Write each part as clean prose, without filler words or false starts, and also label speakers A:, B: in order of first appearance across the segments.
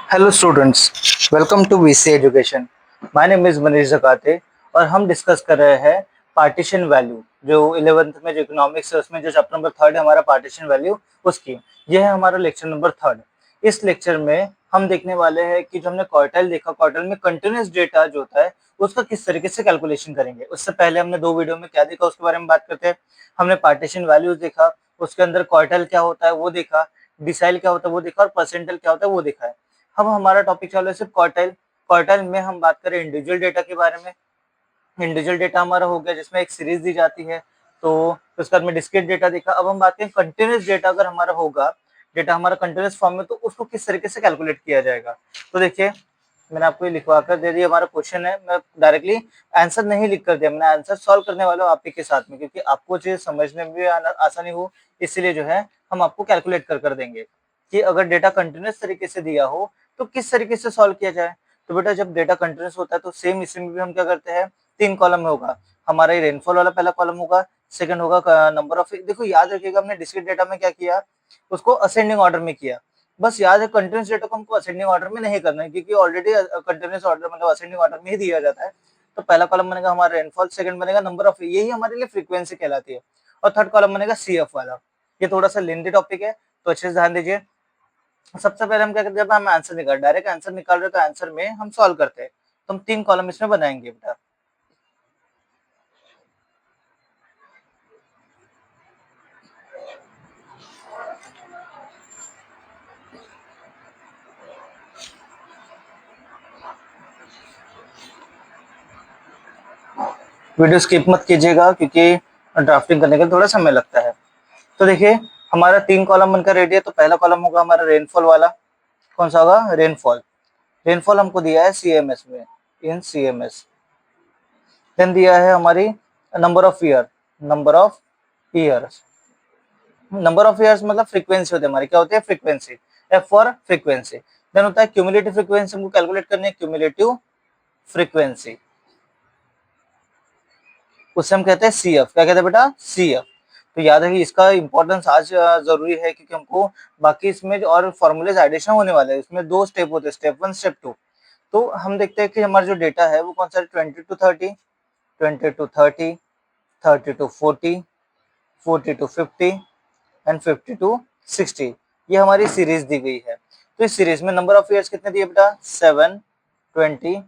A: Hello students, welcome to VC education. My name is Manish Jakate और हम discuss कर रहे हैं पार्टीशन वैल्यू। जो 11th में जो इकोनॉमिक्स है उसमें जो चैप्टर नंबर 3 है हमारा पार्टीशन वैल्यू उसकी। यह है हमारा लेक्चर नंबर 3। इस लेक्चर में हम देखने वाले हैं कि जो हमने क्वार्टाइल देखा, क्वार्टाइल में कंटिन्यूस डेटा जो होता है उसका किस तरीके से कैलकुलेशन करेंगे। उससे पहले हमने 2 वीडियो में क्या देखा उसके बारे में बात करते हैं। हमने पार्टीशन वैल्यूज देखा, उसके अंदर क्वार्टाइल क्या होता है वो देखा, डिसाइल क्या होता है वो देखा और परसेंटाइल क्या होता है वो देखा है। अब हमारा टॉपिक चालू है सिर्फ क्वार्टाइल। क्वार्टाइल में हम बात करें इंडिविजुअल डेटा के बारे में। इंडिविजुअल डेटा हमारा हो गया जिसमें एक सीरीज दी जाती है, तो उसके बाद में डिस्क्रीट डेटा देखा। अब हम बात करें कंटिन्यूस डेटा, अगर हमारा होगा डेटा हमारा कंटिन्यूस फॉर्म में तो उसको किस तरीके से कैलकुलेट किया जाएगा। तो देखिए, मैंने आपको ये लिखवा कर दे दिया। हमारा क्वेश्चन है, मैं डायरेक्टली आंसर नहीं लिख कर दिया, मैंने आंसर सॉल्व करने वाला हूँ आप ही के साथ में, क्योंकि आपको चीज समझने में भी आसानी हो, इसलिए जो है हम आपको कैलकुलेट कर देंगे कि अगर डेटा कंटिन्यूस तरीके से दिया हो तो किस तरीके से सॉल्व किया जाए। तो बेटा जब डेटा कंटिन्यूस होता है तो सेम इसमें भी हम क्या करते हैं, 3 कॉलम में होगा। हमारा ये रेनफॉल वाला पहला कॉलम होगा, सेकंड होगा नंबर ऑफ। देखो याद रखिएगा, हमने डिस्क्रीट डेटा में क्या किया, उसको असेंडिंग ऑर्डर में किया। बस याद है, कंटिन्यूस डेटा को हमको असेंडिंग ऑर्डर में नहीं करना है, क्योंकि ऑलरेडी कंटिन्यूस ऑर्डर मतलब असेंडिंग ऑर्डर में ही दिया जाता है। तो पहला कॉलम बनेगा हमारा रेनफॉल, सेकंड बनेगा नंबर ऑफ, यही हमारे लिए फ्रीक्वेंसी कहलाती है, और थर्ड कॉलम बनेगा सीएफ वाला। ये थोड़ा सा लेंथी टॉपिक है तो अच्छे से ध्यान दीजिए। सबसे पहले हम क्या करते हैं, जब हम आंसर निकाल डायरेक्ट आंसर निकाल रहे हैं तो आंसर में हम सॉल्व करते हैं। तो हम 3 कॉलम इसमें बनाएंगे बेटा। वीडियो स्किप मत कीजिएगा क्योंकि ड्राफ्टिंग करने के लिए थोड़ा समय लगता है। तो देखिए, हमारा 3 कॉलम बनकर रेडी है। तो पहला कॉलम होगा हमारा रेनफॉल वाला। कौन सा होगा, रेनफॉल। रेनफॉल हमको दिया है सीएमएस में, इन सीएमएस। देन दिया है हमारी number of year, number of years. Number of years मतलब फ्रीक्वेंसी होती है हमारी, क्या होती है, frequency. F for frequency. Then होता है क्यूमुलेटिव फ्रीक्वेंसी, हमको कैलकुलेट करनी है क्यूमुलेटिव फ्रीक्वेंसी, उसे हम कहते हैं सीएफ। क्या कहते हैं बेटा, सीएफ। तो याद है कि इसका इंपॉर्टेंस आज जरूरी है, क्योंकि हमको बाकी इसमें और फॉर्मूलेज एडिशन होने वाले हैं। इसमें 2 स्टेप होते हैं, स्टेप 1 स्टेप 2। तो हम देखते हैं कि हमारा जो डेटा है वो कौन सा है, 20 to 30, 20 to 30, 30 to 40, 40 to 50 and 50 to 60। ये हमारी सीरीज दी गई है। तो इस सीरीज में नंबर ऑफ ईयर्स कितने दिए बेटा, 7, 20,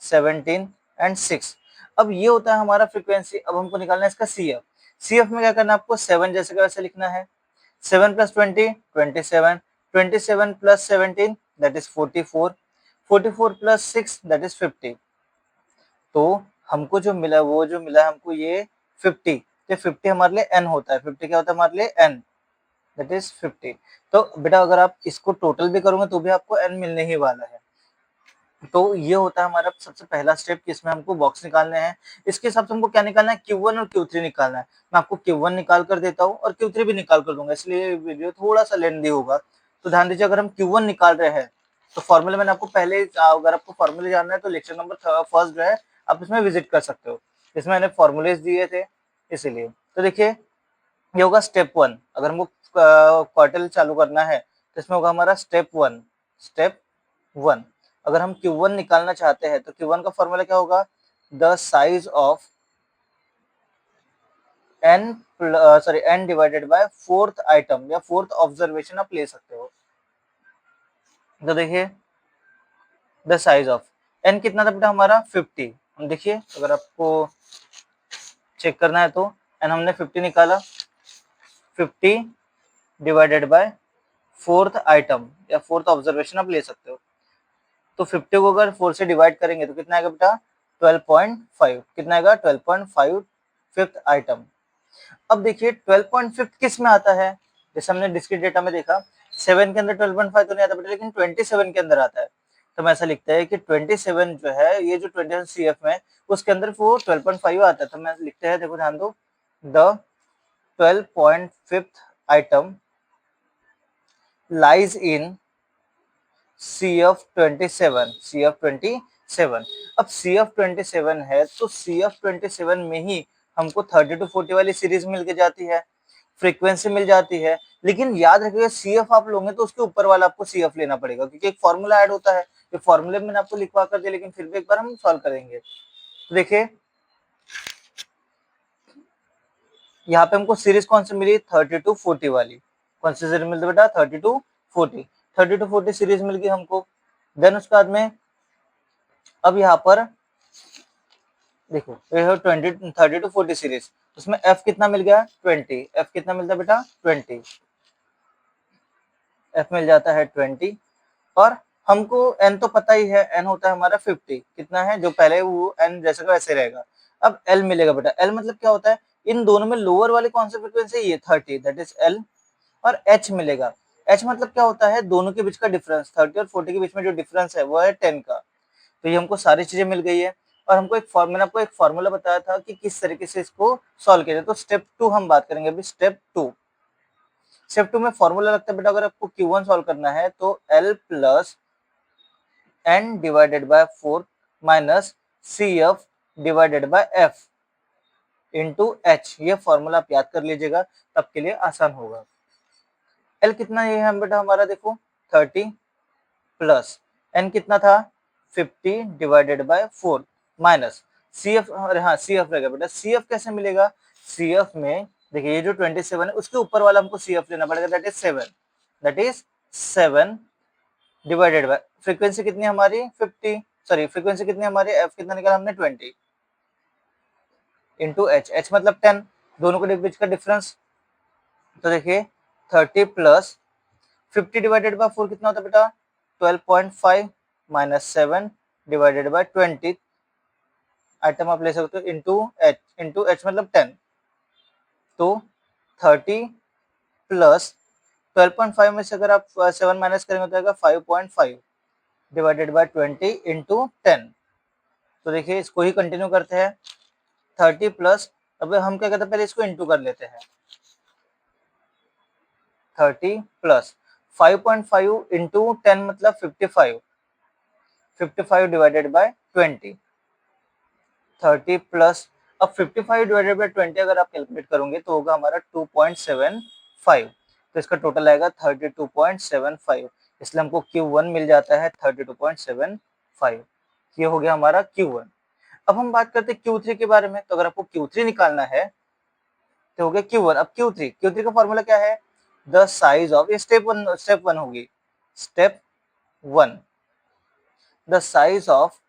A: 17 एंड 6। अब ये होता है हमारा फ्रीक्वेंसी। अब हमको निकालना है इसका सीएफ। सीएफ में क्या करना है आपको, 7 जैसे का वैसे लिखना है। 7 + 20 27, 27 + 17 दैट इज 44, 44 + 6 दैट इज 50। तो हमको जो मिला, वो जो मिला हमको ये 50। तो 50 हमारे लिए एन होता है। 50 क्या होता है हमारे लिए, एन, दैट इज 50। तो बेटा अगर आप इसको टोटल भी करोगे तो भी आपको एन मिलने ही वाला है। तो ये होता है हमारा सबसे पहला स्टेप कि इसमें हमको बॉक्स निकालने हैं। इसके हिसाब से हमको क्या निकालना है, Q1 और Q3 निकालना है। मैं आपको Q1 निकाल कर देता हूँ और Q3 भी निकाल कर दूंगा, इसलिए वीडियो थोड़ा सा लेंथी होगा। तो ध्यान दीजिए, अगर हम Q1 निकाल रहे हैं तो फॉर्मूला मैंने आपको पहले, अगर आपको फॉर्मूले जानना है तो लेक्चर नंबर फर्स्ट जो है आप इसमें विजिट कर सकते हो। इसमें मैंने फॉर्मूलेज दिए थे इसीलिए। तो देखिए, ये होगा स्टेप 1। अगर हमको क्वार्टर चालू करना है तो इसमें होगा हमारा स्टेप 1, स्टेप 1। अगर हम Q1 निकालना चाहते हैं तो Q1 का फॉर्मूला क्या होगा, the size of n divided by fourth item या फोर्थ ऑब्जर्वेशन आप ले सकते हो। तो देखिए, द साइज ऑफ n कितना था बेटा हमारा, 50। देखिए अगर आपको चेक करना है तो n हमने 50 निकाला, 50 डिवाइडेड बाय फोर्थ आइटम या फोर्थ ऑब्जर्वेशन आप ले सकते हो। तो 50 को अगर 4 से डिवाइड करेंगे तो कितना आएगा बेटा, 12.5। कितना आएगा, 12.5 फिफ्थ आइटम। अब देखिए 12.5 किस में आता है, जैसे हमने डिस्क्रीट डेटा में देखा 7 के अंदर 12.5 तो नहीं आता बेटा, लेकिन 27 के अंदर आता है। तो हम ऐसा लिखते हैं कि 27 जो है, ये जो 27 सीएफ में उसके अंदर वो 12.5 आता है। तो मैं लिखते हैं, देखो ध्यान दो, the 12.5 item lies in CF27, CF27। अब CF27 है तो CF27 में ही हमको 30 to 40 वाली सीरीज मिल के जाती है। फ्रीक्वेंसी मिल जाती है, लेकिन याद रखिएगा CF आप लोगे तो उसके ऊपर वाला आपको CF लेना पड़ेगा, क्योंकि एक फॉर्मूला ऐड होता है। ये फॉर्मूले में मैंने आपको लिखवा कर दिया, लेकिन फिर भी एक बार हम सॉल्व करेंगे। तो देखिए यहाँ पे हमको सीरीज कौन सी मिली, 30 to 40 वाली। कौन सी सीरीज मिलती बेटा, 30 to 40। 30 to 40 सीरीज मिल गई हमको। देन उसके बाद में अब यहाँ पर देखो ये है 30 to 40 सीरीज, उसमें f कितना मिल गया, 20। f कितना मिलता है बेटा, 20। f मिल जाता है 20। और हमको n तो पता ही है, n होता है हमारा 50। कितना है, जो पहले वो n जैसे का वैसे रहेगा। अब l मिलेगा बेटा, l मतलब क्या होता है, इन दोनों में लोअर वाली कौन सी फ्रीक्वेंसी, ये 30, दैट इज l। और h मिलेगा, h मतलब क्या होता है, दोनों के बीच का डिफरेंस, 30 और 40 के बीच में जो डिफरेंस है वो है 10 का। तो ये हमको सारी चीजें मिल गई है। और हमको मैंने आपको एक फॉर्मूला बताया था कि किस तरीके से इसको सॉल्व किया जाए। तो स्टेप 2 हम बात करेंगे अभी। स्टेप 2 में फॉर्मूला लगता है बेटा, अगर आपको Q1 सॉल्व करना है तो L plus n divided by 4 minus CF divided by F into H। ये फॉर्मूला आप याद कर लीजिएगा, तब के लिए आसान होगा। L कितना ये है बेटा हमारा, देखो 30 प्लस n कितना था, 50 डिवाइडेड बाय 4 माइनस CF। अरे हाँ CF रहेगा बेटा। CF कैसे मिलेगा, CF में देखिए ये जो 27 है उसके ऊपर वाला हमको CF लेना पड़ेगा, that is 7। That is 7 divided by frequency कितनी हमारी 50, सॉरी फ्रीक्वेंसी कितनी हमारी, f कितना निकाला हमने 20 इंटू h मतलब 10, दोनों के बीच का डिफरेंस। तो देखिए 30 प्लस 50 डिवाइडेड बाय 4 कितना होता है बेटा, 12.5 माइनस 7 डिवाइडेड बाय 20 आइटम आप ले सकते हो इंटू एच मतलब 10। तो 30 प्लस 12.5 में से अगर आप 7 माइनस करेंगे तो आएगा 5.5 डिवाइडेड बाय 20 इंटू 10। तो देखिए इसको ही कंटिन्यू करते हैं, 30 प्लस, अब हम क्या कहते हैं, पहले इसको इंटू कर लेते हैं। 30 प्लस 5.5 इंटू 10 मतलब 55, 55 डिवाइडेड बाय 20। 30 प्लस, अब 55 डिवाइडेड बाय 20 अगर आप कैलकुलेट करोगे तो होगा हमारा 2.75। तो इसका टोटल आएगा 32.75, इसलिए हमको Q1 मिल जाता है 32.75। ये हो गया हमारा Q1। अब हम बात करते हैं Q3 के बारे में। तो अगर आपको Q3 निकालना है तो हो गया Q1। अब Q3 का फॉर्मूला क्या है, द साइज ऑफ, ये स्टेप वन होगी, स्टेप 1 द साइज ऑफ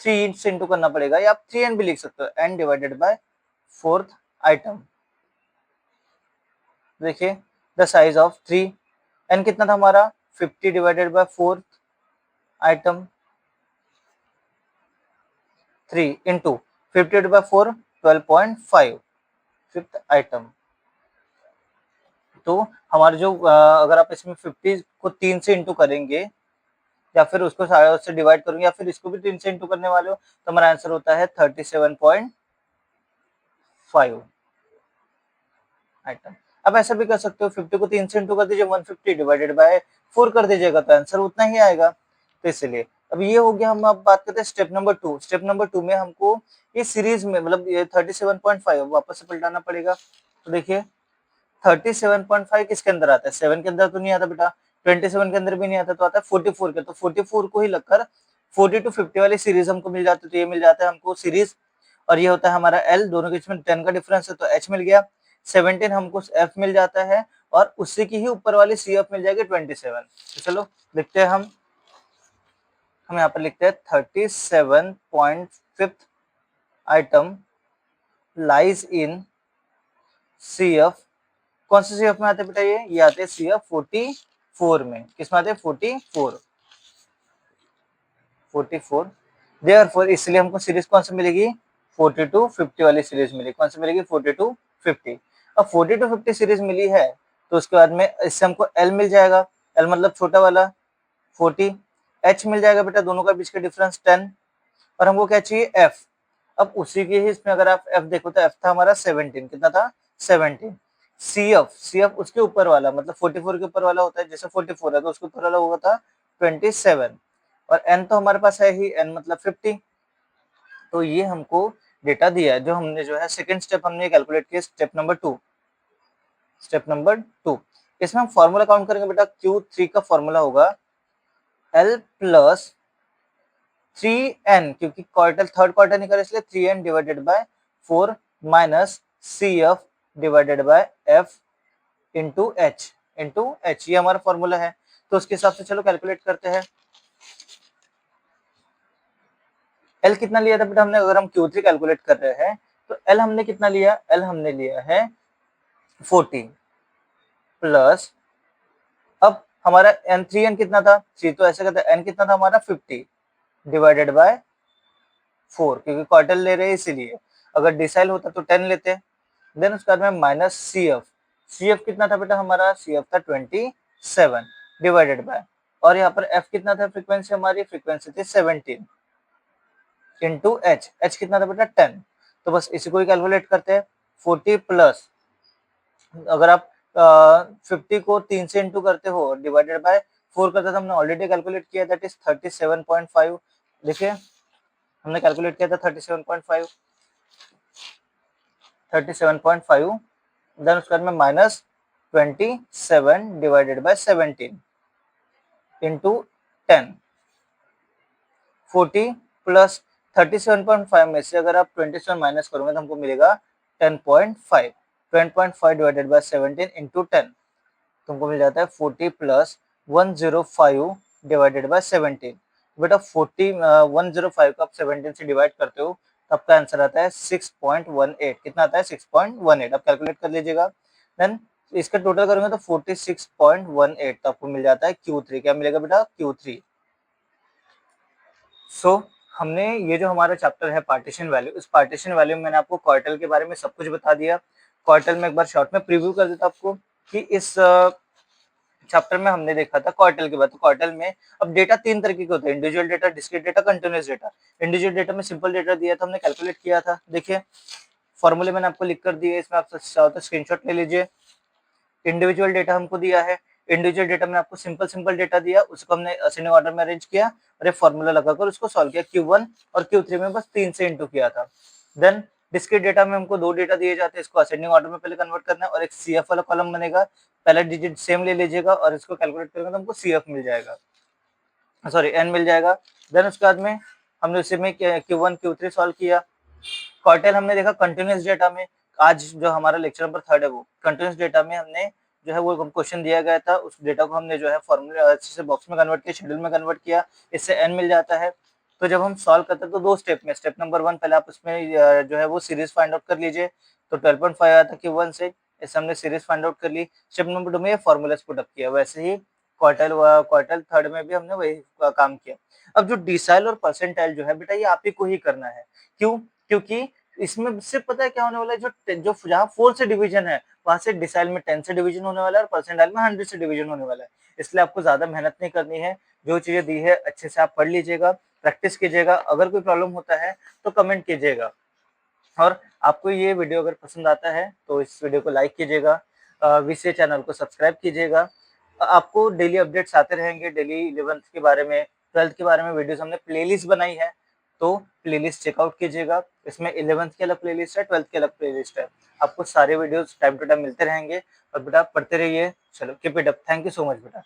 A: 3 से इंटू करना पड़ेगा, या आप 3n भी लिख सकते हो, n divided by 4th item. देखिए द साइज ऑफ 3, n कितना था हमारा 50 divided by 4th item, 3 into 50 divided by 4 12.5 5th item. तो हमारे जो अगर आप इसमें 50 को 3 से इंटू करेंगे या फिर उसको उससे डिवाइड करेंगे या फिर इसको भी 3 से इंटू करने वाले हो तो हमारा आंसर होता है 37.5 आइटम। अब ऐसा भी कर सकते हो, 50 को 3 से इंटू कर दीजिए, 150 डिवाइडेड बाय 4 कर दीजिएगा तो आंसर उतना ही आएगा। तो इसलिए अब ये हो गया। हम अब बात करते हैं स्टेप नंबर 2। स्टेप नंबर 2 में हमको ये सीरीज में मतलब ये 37.5 वापस से पलटाना पड़ेगा। तो देखिए 37.5 किसके अंदर आता है, 7 के अंदर तो नहीं आता बेटा, 27 के अंदर भी नहीं आता, तो आता है 44 के। तो 44 को ही लगकर 40 to 50 वाली सीरीज हमको मिल जाती है। तो ये मिल जाता है हमको सीरीज, और ये होता है हमारा L, दोनों के बीच में 10 का डिफरेंस है तो H मिल गया। 17 हमको F मिल जाता है, और उसी की ही ऊपर वाली CF मिल जाएगी 27। तो चलो लिखते हैं हम यहाँ पर लिखते हैं 37.5 आइटम लाइज इन CF। कौन से CF में आते हैं बेटा, ये आते हैं CF 44 में। किस में आते हैं, 44। देयरफॉर इसलिए हमको सीरीज कौन सी मिलेगी, 40 to 50 वाली सीरीज मिलेगी। कौन सी मिलेगी, 40 to 50। अब 40 to 50 सीरीज मिली है तो उसके बाद में इससे हमको L मिल जाएगा, L मतलब छोटा वाला 40, H मिल जाएगा बेटा, दोनों का बीच का डिफरेंस 10, और हमको क्या चाहिए F। अब उसी के ही इसमें अगर आप F देखो तो F था हमारा 17, कितना था 17। CF उसके ऊपर वाला मतलब 44 के ऊपर वाला होता है, जैसे 44 है तो उसके ऊपर वाला होगा था 27, और n तो हमारे पास है ही, n मतलब 50। तो ये हमको डेटा दिया है, जो हमने जो है सेकंड स्टेप हमने कैलकुलेट किया, स्टेप नंबर 2। स्टेप नंबर 2, इसमें हम फॉर्मूला काउंट करेंगे बेटा। Q3 का फॉर्मूला होगा L प्लस 3n, क्योंकि क्वार्टर थर्ड क्वार्टर निकला इसलिए 3n divided by 4 minus CF divided by F into H, ये हमारा फॉर्मूला है। तो उसके हिसाब से चलो कैलकुलेट करते हैं। एल कितना लिया था बेटा हमने, अगर हम Q3 कैलकुलेट कर रहे हैं तो एल हमने कितना लिया, एल हमने लिया है 40 प्लस, अब हमारा n कितना था 3, तो ऐसे करते n कितना था हमारा 50 डिवाइडेड बाय 4, क्योंकि क्वार्टर ले रहे हैं इसीलिए। अगर डिसाइल होता तो 10 लेते। देन उसके बाद में माइनस सी एफ कितना था बेटा हमारा, सी एफ था 27 डिवाइडेड बाय, और यहाँ पर एफ कितना था, फ्रीक्वेंसी हमारी फ्रीक्वेंसी थी 17 इंटू एच कितना था बेटा 10। तो बस इसी को ही कैलकुलेट करते हैं। 40 प्लस, अगर आप 50 को 3 से इंटू करते हो डिवाइडेड बाय 4 करते तो हमने ऑलरेडी कैलकुलेट किया, दैट इज 37.5। देखिए हमने कैलकुलेट किया था 37.5, देन उसके बाद में minus 27 divided by 17 into 10। 40 plus 37.5 में से अगर आप 27 माइनस करोगे तो हमको मिलेगा 10.5। 10.5 डिवाइडेड बाय 17 इंटू 10, तुमको मिल जाता है 40 प्लस 105 डिवाइडेड बाय 17। बेटा 105 को आप 17 से डिवाइड करते हो तो आपका आंसर आता है 6.18। कितना आता है 6.18, आप कैलकुलेट कर लीजिएगा। देन इसका टोटल करोगे तो 46.18, तो आपको मिल जाता है Q3। क्या मिलेगा बेटा, Q3। सो हमने ये जो हमारा चैप्टर है पार्टीशन वैल्यू, इस पार्टीशन वैल्यू में मैंने आपको क्वार्टल के बारे में सब कुछ बता दिया। क्वार्टल में एक बार शॉर्ट में प्रीव्यू कर देता आपको कि इस चैप्टर में हमने देखा था क्वार्टल के बाद। तो क्वार्टल में अब डेटा 3 तरीके के होते हैं, individual data, discrete data, continuous data. Individual data में सिंपल डेटा दिया था, हमने कैलकुलेट किया था। देखिए फॉर्मूले मैंने आपको लिख कर दिए, इसमें आप चाहो तो स्क्रीनशॉट ले लीजिए। इंडिविजुअल डेटा हमको दिया है, इंडिविजुअल डेटा में आपको सिंपल सिंपल डेटा दिया, उसको हमने असेंडिंग ऑर्डर में अरेंज किया और एक फॉर्मूला लगाकर उसको सॉल्व किया। Q1 और Q3 में बस 3 से इंटू किया था। देन डिस्क्रीट डेटा में हमको 2 डेटा दिए जाते हैं, इसको असेंडिंग ऑर्डर में पहले कन्वर्ट करना है और एक CF वाला कॉलम बनेगा, पहला डिजिट सेम ले लीजिएगा और इसको कैलकुलेट करेंगे तो हमको CF मिल जाएगा, सॉरी N मिल जाएगा। देन उसके बाद में हमने उसी में Q1 Q3 सॉल्व किया। क्वार्टाइल हमने देखा कंटिन्यूअस डेटा में, आज जो हमारा लेक्चर नंबर 3 है वो कंटिन्यूअस डेटा में हमने जो है वो क्वेश्चन दिया गया था, उस डेटा को हमने जो है फॉर्मूला से बॉक्स में कन्वर्ट किया, शेड्यूल में कन्वर्ट किया, इससे एन मिल जाता है। तो जब हम सॉल्व करते हैं तो 2 स्टेप में, स्टेप नंबर 1 पहले आप उसमें जो है वो सीरीज फाइंड आउट कर लीजिए, तो 12.5 आया था Q1 से, इससे हमने सीरीज फाइंड आउट कर ली। स्टेप नंबर 2 में ये फॉर्मूलाज पुट अप किया, वैसे ही क्वार्टाइल थर्ड में भी हमने वही काम किया। अब जो डिसाइल और परसेंटाइल जो है बेटा ये आप ही को ही करना है। क्यों, क्योंकि इसमें सिर्फ पता है क्या होने वाला है, जो जहाँ 4 से डिवीजन है वहां से डिसाइल में 10 से डिवीजन होने वाला है और परसेंटाइल में 100 से डिवीजन होने वाला है। इसलिए आपको ज्यादा मेहनत नहीं करनी है, जो चीजें दी है अच्छे से आप पढ़ लीजिएगा, प्रैक्टिस कीजिएगा। अगर कोई प्रॉब्लम होता है तो कमेंट कीजिएगा, और आपको ये वीडियो अगर पसंद आता है तो इस वीडियो को लाइक कीजिएगा, वीसीए चैनल को सब्सक्राइब कीजिएगा। आपको डेली अपडेट्स आते रहेंगे, डेली 11th के बारे में, 12th के बारे में वीडियोस हमने प्लेलिस्ट बनाई है, तो प्लेलिस्ट चेकआउट कीजिएगा। इसमें 11th की अलग प्लेलिस्ट है, 12th की अलग प्लेलिस्ट है। आपको सारे वीडियोस टाइम टू टाइम मिलते रहेंगे, और बेटा पढ़ते रहिए। चलो keep it up, thank you so much बेटा।